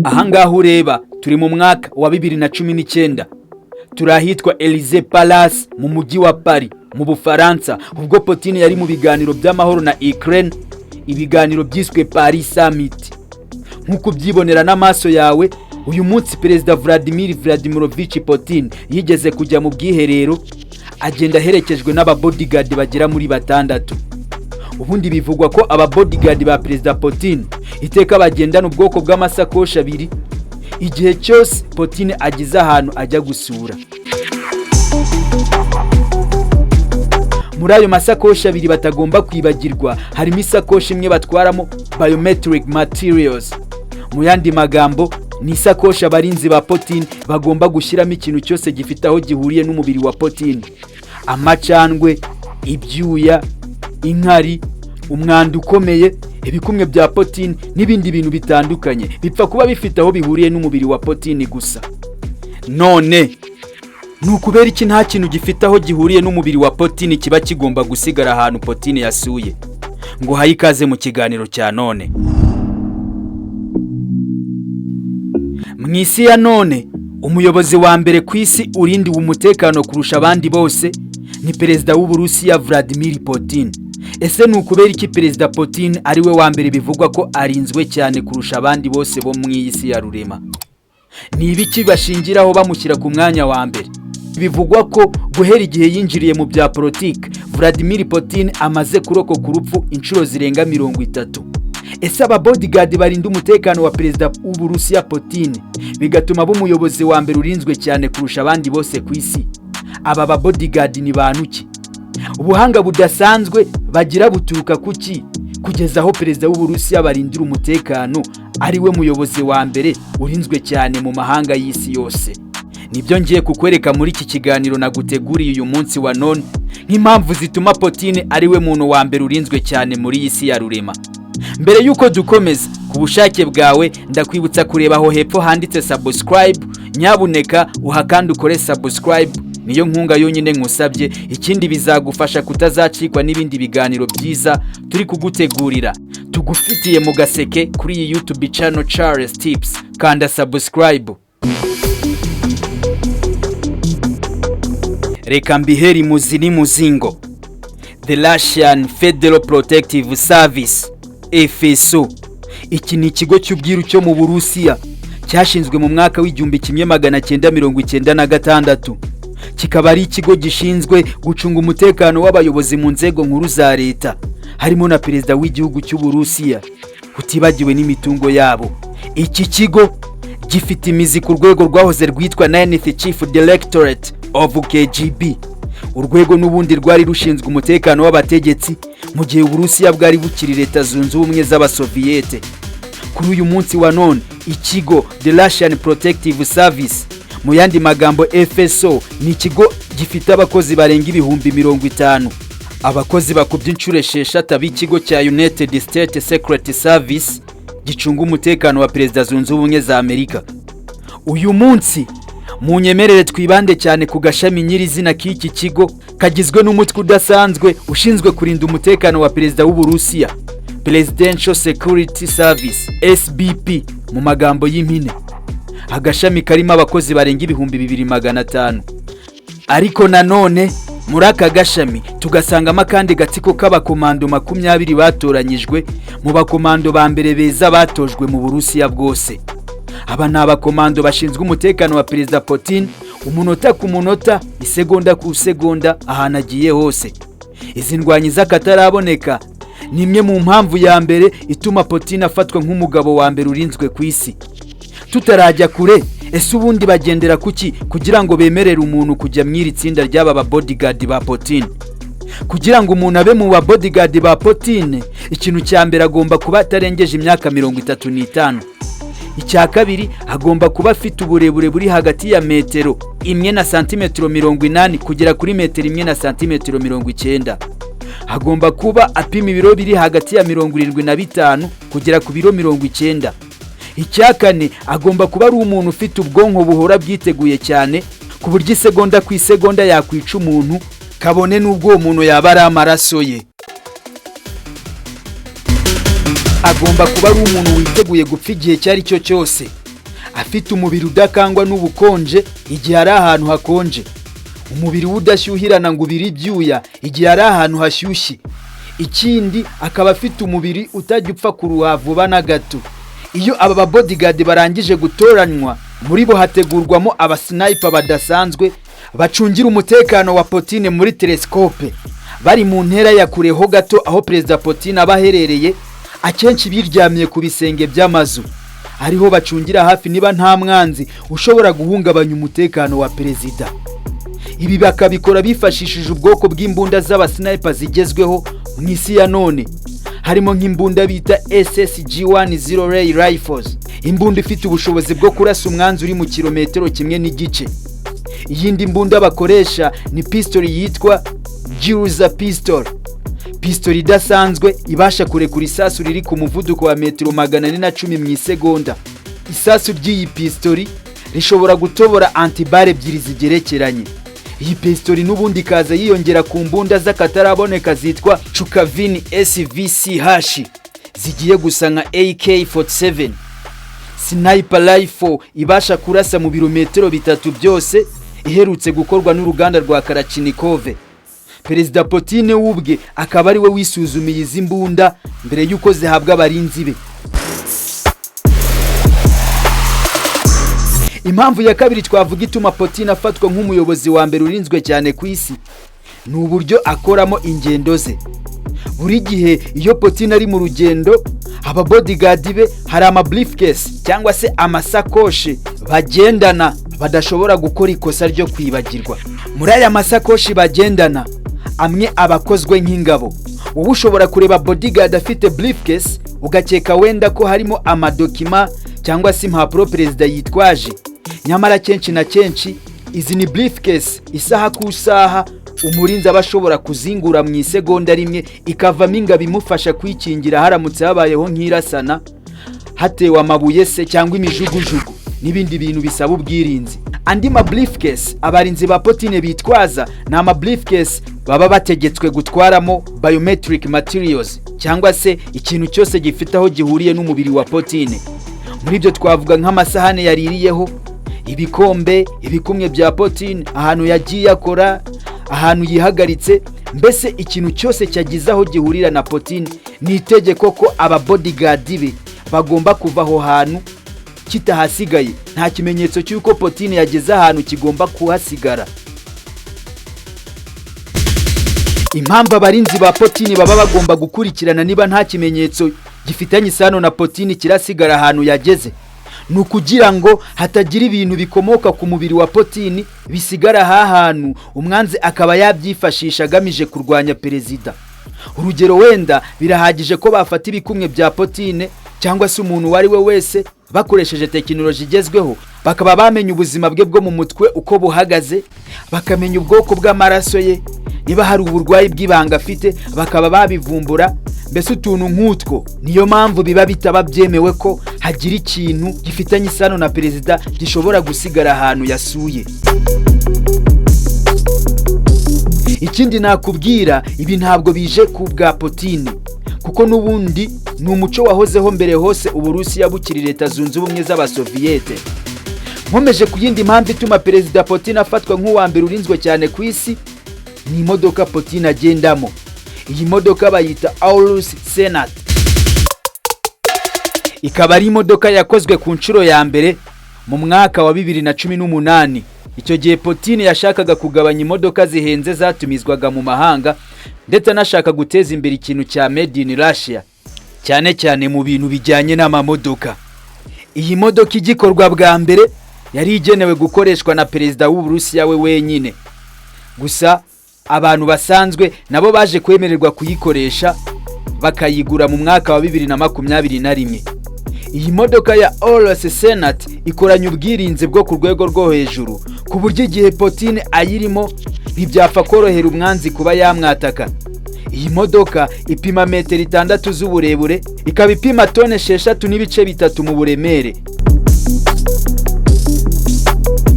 Ahangaha ureba turi mu mwaka wa 2019 turahitwa Elysée Palace mu mujyi wa Paris mu Bufaransa ubwo Putin yari mu biganiro by'amahoro na Ukraine, ibiganiro byiswe Paris Summit. Nkuko byibonera n'amaso yawe, uyu munsi perezida Vladimir Putin yigeze kujya mu bwiherero, agenda herekejwe n'aba bodyguard bagera muri batandatu. Ubundi bivugwa ko aba bodyguard ba perezida Putin iteka bagendana ubwoko bw'amasakoshi abiri igihe cyose Putin agize ahantu ajya gusura. Muri ayo masakoshi abiri batagomba kwibagirwa harimo isakoshi imwe batwaramo biometric materials. Mu yandi magambo ni isakoshi abarinzi ba Putin bagomba gushyiramo ikintu cyose gifite aho gihuriye n'umubiri wa Putin: amacandwe, ibyuya, inkari, umwanda ukomeye, ibikumwe bya Putin n'ibindi bintu bitandukanye bipfa kuba bifite aho bihuriye n'umubiri wa Putin gusa. None nukubera iki nta kintu gifite aho gihuriye n'umubiri wa Putin kiba kigomba gusigara ahantu Putin yasuye? Ngo haye ikaze mu kiganiro cya none. Mwisi ya none, umuyobozi wa mbere ku isi urindiwe umutekano kurusha abandi bose ni perezida w'Uburusiya Vladimir Putin. Ese nukubera iki perezida Putin ari we wa mbere bivugwa ko arinzwe cyane kurusha abandi bose bo mu isi ya rurema? Ni ibiki bashingiraho bamushyira ku mwanya wa mbere? Bivugwa ko guhera igihe yinjiriye mu bya politiki, Vladimir Putin amaze kurokoka urupfu inshuro zirenga 30. Ese aba bodyguard barinda umutekano wa perezida w'Uburusiya Putin bigatuma b'umuyobozi wa mbere urinzwe cyane kurusha abandi bose ku isi? Aba bodyguard ni bantu? Ubuhanga budasanzwe bagira buturuka kuki kugeza aho perezida w'Uburusiya barindira umutekano ari we muyobozi wa mbere urinzwe cyane mu mahanga y'isi yose? Nibyo ngiye kukwereka muri iki kiganiro naguteguriye uyu munsi wa none, nk'impamvu zituma Putin ari we muntu wa mbere urinzwe cyane muri iyi si ya rurema. Mbere yuko dukomeza, ku bushake bwawe ndakwibutsa kureba aho hepfo handitse subscribe. Nyabuneka uhakanda ukore subscribe, niyo nkunga yonyine nkusabye. Ikindi bizagufasha kutazacikwa n'ibindi biganiro byiza turi kugutegurira tugufitiye mu gaseke kuri iyi YouTube channel Charles Tips. Kanda subscribe. Reka mbiheri muzini muzingo. The Russian Federal Protective Service FSO, iki ni ikigo cy'ubwiru cyo mu Burusiya cyashinzwe mu mwaka w'1996. Kikaba ari ikigo gishinzwe gucunga umutekano w'abayobozi mu nzego nkuru za leta, harimo na perezida w'igihugu cy'Uburusiya, kutibagiwe n'imitungo yabo. Iki kigo gifite imizi ku rwego rwahoze rwitwa 9th Chief Directorate of KGB. Urwego n'ubundi rwari rushinzwe umutekano w'abategetsi mu gihe Uburusiya bwari bukiri leta zunze ubumwe z'Abasoviyete. Kuri uyu munsi wa none, ikigo The Russian Protective Service, mu yandi magambo FSO, ni ikigo gifite abakozi barenga 50,000. Abakozi bakubye inshuro 6 b'ikigo cya United States Secret Service gicunga umutekano wa perezida zunze ubumwe za Amerika. Uyu munsi munyemerere twibande cyane ku gashami nyirizina k'iki kigo kagizwe n'umutwe udasanzwe ushinzwe kurinda umutekano wa perezida w'Uburusiya, Presidential Security Service SBP mu magambo y'impine. Agashami karimo abakozi barenga 2,500. Ariko nanone muri aka gashami tugasangamo akandi gatsiko k'abakomando 20 batoranyijwe mu bakomando ba mbere beza batojwe mu Burusiya bwose. Aba ni abakomando bashinzwe umutekano wa perezida Putin umunota ku munota, isegonda ku segonda, ahantu agiye hose. Izi ndwanyi z'akataraboneka ni imwe mu mpamvu ya mbere ituma Putin afatwa nk'umugabo wa mbere urinzwe ku isi. Tutarajya kure, ese ubundi bagendera kuki kugira ngo bemerere umuntu kujya mwiri tsinda ry'aba bodyguard ba Putin? Kugira ngo umuntu abe mu ba bodyguard ba Putin, ikintu cya mbere agomba kuba atarengeje imyaka 35. Icya kabiri, agomba kuba afite uburebure buri hagati ya metero 1 na santimetero 80 kugera kuri metero 1 na santimetero 90. Agomba kuba apima ibiro biri hagati ya 75 kugera ku biro 90. Icya kane, agomba kuba ari umuntu ufite ubwonko buhora bwiteguye cyane ku buryo isegonda ku isegonda yakwica umuntu kabone n'ubwo umuntu yaba ari amaraso ye. Agomba kuba ari umuntu witeguye gupfa igihe cyari cyo cyose. afite umubiri udakangwa n'ubukonje igihe ari ahantu hakonje, umubiri udashyuhirana ngo ubiri ibyuya igihe ari ahantu hashyushye. Ikindi akaba afite umubiri utajya upfa kuruha vuba na gato. Iyo aba bodyguard barangije gutoranywa, muri bo hategurwamo abasniper badasanzwe bacungira umutekano wa Putin muri telescope, bari mu ntera ya kure ho gato aho perezida Putin abaherereye, akenshi biryamiye ku bisenge by'amazu, ariho bacungira hafi niba nta mwanzi ushobora guhungabanya umutekano wa perezida. Ibi bakabikora bifashishije ubwoko bw'imbunda z'abasniper zigezweho mu isi ya none, harimo nk'imbunda bita SSG-10 Ray Rifles, imbunda ifite ubushobozi bwo kurasa umwanzi uri mu kilometero 1.5. Iyindi mbunda bakoresha ni pistol yitwa Gukaza pistol, pistol idasanzwe ibasha kurekura isasu riri ku muvuduko wa metero 410 mu isegonda. Isasu ry'iyi pistol rishobora gutobora antibare ebyiri zigerekeranye. Iyi pistol n'ubundi kaza yiyongera ku mbunda z'akataraboneka zitwa Chukavini SVCH zigiye gusa nka AK-47, sniper rifle ibasha kurasa mu birometero 3 byose, iherutse gukorwa n'uruganda rwa Kalashnikov. Perezida Putin ubwe akaba ari we wisuzumiye izi mbunda mbere y'uko zihabwa abarinzi be. Impamvu ya kabiri twavuga ituma Putin afatwa nk'umuyobozi wa mbere urinzwe cyane ku isi ni uburyo akoramo ingendo ze. Buri gihe iyo Putin ari mu rugendo, aba bodyguard be hari ama briefcase cyangwa se amasakoshi bagendana badashobora gukora ikosa ryo kwibagirwa. Muri aya masakoshi bagendana amwe abakozwe nk'ingabo. Wowe ushobora kureba bodyguard afite briefcase ugakeka wenda ko harimo amadokima cyangwa se impapuro perezida yitwaje. Nyamara kenshi na kenshi izi ni briefcase isaha ku isaha umurinzi abashobora kuzingura mu isegonda rimwe ikavamo ingabo imufasha kwikingira haramutse habayeho nk'irasana, hatewe amabuye se cyangwa imijugujugu n'ibindi bintu bisaba ubwirinzi. Andi ma briefcase abarinzi ba Putin bitwaza na ama briefcase baba bategetswe gutwaramo biometric materials cyangwa se ikintu cyose gifite aho gihuriye n'umubiri wa Putin. Muri byo twavuga nk'amasahane yaririyeho, ibikombe, ibikumwe bya Putin, ahantu yagiye akora, ahantu yihagaritse, mbese ikintu cyose cyagize aho gihurira na Putin. Ni itegeko ko aba bodyguard be bagomba kuva aho hantu kitahasigaye, nta kimenyetso cy'uko Putin yageze ahantu kigomba kuhasigara. Impamvu abarinzi ba Putin baba bagomba gukurikirana niba nta kimenyetso gifitanye isano na Putin kirasigara ahantu yageze, ni ukugira ngo hatagira ibintu bikomoka ku mubiri wa Putin bisigara ahantu umwanzi akaba yabyifashisha agamije kurwanya perezida. Urugero wenda birahagije ko bafata ibikumwe bya Putin cyangwa se umuntu wari we wese bakoresheje tekinoloji igezweho, bakaba bamenya ubuzima bwe bwo mu mutwe uko buhagaze, bakamenya ubwoko bw'amaraso ye, niba hari uburwayi bw'ibanga afite bakaba babivumbura, mbese utuntu nk'utwo. Niyo mpamvu biba bitaba byemewe ko hagira ikintu gifitanye isano na perezida gishobora gusigara ahantu yasuye. Ikindi nakubwira, ibi ntabwo bije ku bwa Putin, kuko n'ubundi ni umuco wahozeho mbere hose Uburusiya bukiri Leta Zunze Ubumwe z'Abasoviyete. Nkomeje ku yindi mpamvu ituma perezida Putin afatwa nk'uwa mbere urinzwe cyane ku isi, ni imodoka Putin agendamo. Iyi modoka bayita Aurus Senat, ikaba ari imodoka yakozwe ku nshuro ya mbere mu mwaka wa 2018. Icyo gihe Putin yashakaga kugabanya imodoka zihenze zatumizwaga mu mahanga, ndetse anashaka guteza imbere ikintu cya made in Russia, cyane cyane mu bintu bijyanye n'amamodoka. Iyi modoka igikorwa bwa mbere yari igenewe gukoreshwa na perezida w'Uburusiya we wenyine. Gusa abantu basanzwe nabo baje kwemererwa kuyikoresha bakayigura mu mwaka wa 2021. Iyi modoka ya Aurus Senat ikoranye ubwirinzi bwo ku rwego rwo hejuru, ku buryo igihe Putin ayirimo ntibyapfa korohera umwanzi kuba yamwataka. Iyi modoka ipima metero 6 z'uburebure, ikaba ipima tone 6 n'ibice 3 mu buremere.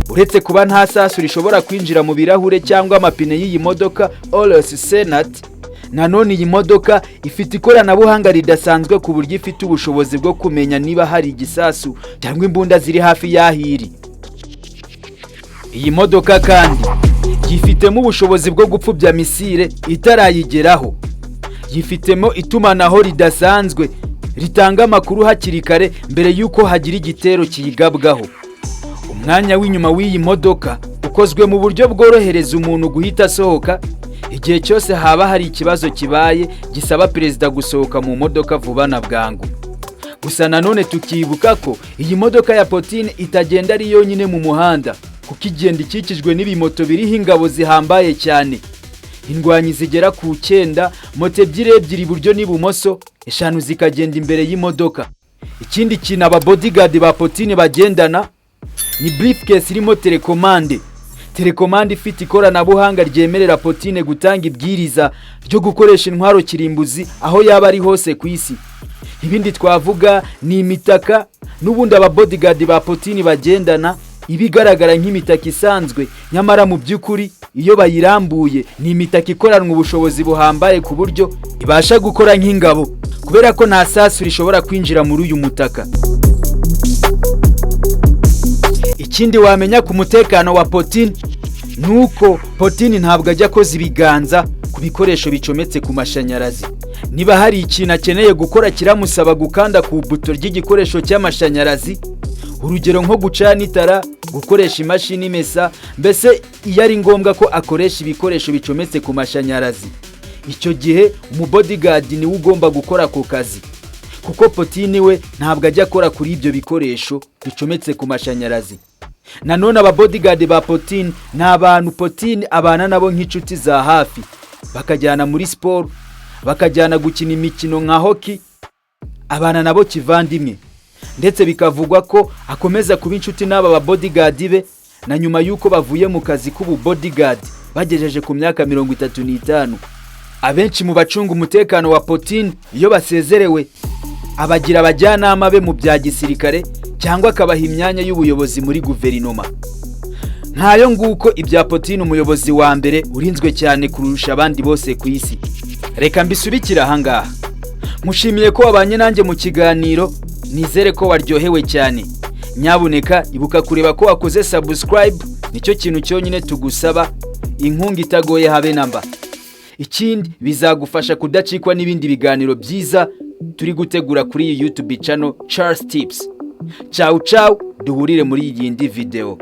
Uretse kuba nta sasu rishobora kwinjira mu birahure cyangwa amapine y'iyi modoka Aurus Senat, nanone iyi modoka ifite ikoranabuhanga ridasanzwe ku buryo ifite ubushobozi bwo kumenya niba hari igisasu cyangwa imbunda ziri hafi y'ahiri. Iyi modoka kandi yifitemo ubushobozi bwo gupfubya misile itarayigeraho. Yifitemo itumanaho ridasanzwe ritanga amakuru hakiri kare mbere yuko hagira igitero kiyigabwaho. Umwanya w'inyuma w'iyi modoka ukozwe mu buryo bworohereza umuntu guhita asohoka igihe cyose haba hari ikibazo kibaye gisaba perezida gusohoka mu modoka vuba na bwangu. Gusa nanone tukibuka ko iyi modoka ya Putin itagenda ari yonyine mu muhanda, kuko igenda ikikijwe n'ibimoto biriho ingabo zihambaye cyane. Indwanyi zigera ku 9, moto ebyiri iburyo n'ibumoso, 5 zikagenda imbere y'imodoka. Ikindi kintu aba bodyguard ba Putin bagendana ni briefcase irimo telecommande. Telecommande ifite ikoranabuhanga ryemerera Putin gutanga ibwiriza ryo gukoresha intwaro kirimbuzi aho yaba ari hose ku isi. Ibindi twavuga ni imitaka, n'ubundi aba bodyguard ba Putin bagendana ibigaragara nk'imitaka isanzwe, nyamara mu by'ukuri iyo bayirambuye ni imitaka ikoranwa ubushobozi buhambaye ku buryo ibasha gukora nk'ingabo, kubera ko nta sasu rishobora kwinjira muri uyu mutaka. Ikindi wamenya ku mutekano wa Putin nuko Putin ntabwo ajya koza ibiganza ku bikoresho bicometse ku mashanyarazi. Niba hari ikintu akeneye gukora kiramusaba gukanda ku buto ry'igikoresho cy'amashanyarazi, urugero nko gucana itara, gukoresha imashini imesa, mbese iyo ari ngombwa ko akoresha ibikoresho bicometse ku mashanyarazi, icyo gihe umubodyguard niwe ugomba gukora ku kazi, kuko Putin we ntabwo ajya akora kuri ibyo bikoresho bicometse ku mashanyarazi. Nanone aba bodyguard ba Putin ni abantu Putin abana nabo nk'inshuti za hafi, bakajyana muri sport, bakajyana gukina imikino nka hockey, abana nabo kivandimwe, ndetse bikavugwa ko akomeza kuba inshuti n'aba ba bodyguard be na nyuma yuko bavuye mu kazi k'ubu bodyguard bagejeje ku myaka 35. Abenshi mu bacunga umutekano wa Putin iyo basezerewe abagira abajyanama be mu bya gisirikare cyangwa akabaha imyanya y'ubuyobozi muri guverinoma. Ntayo nguko ibya Putin, umuyobozi wa mbere urinzwe cyane kurusha abandi bose ku isi. Reka mbisubikira ahangaha. Mushimiye ko wabanye nanjye mu kiganiro, nizere ko waryohewe cyane. Nyabuneka ibuka kureba ko wakoze subscribe, nicyo kintu cyonyine tugusaba, inkunga itagoye habe namba. Ikindi bizagufasha kudacikwa n'ibindi biganiro byiza turi gutegura kuri iyi YouTube channel Charles Tips. Ciao ciao, duhurire muri iyi yindi video.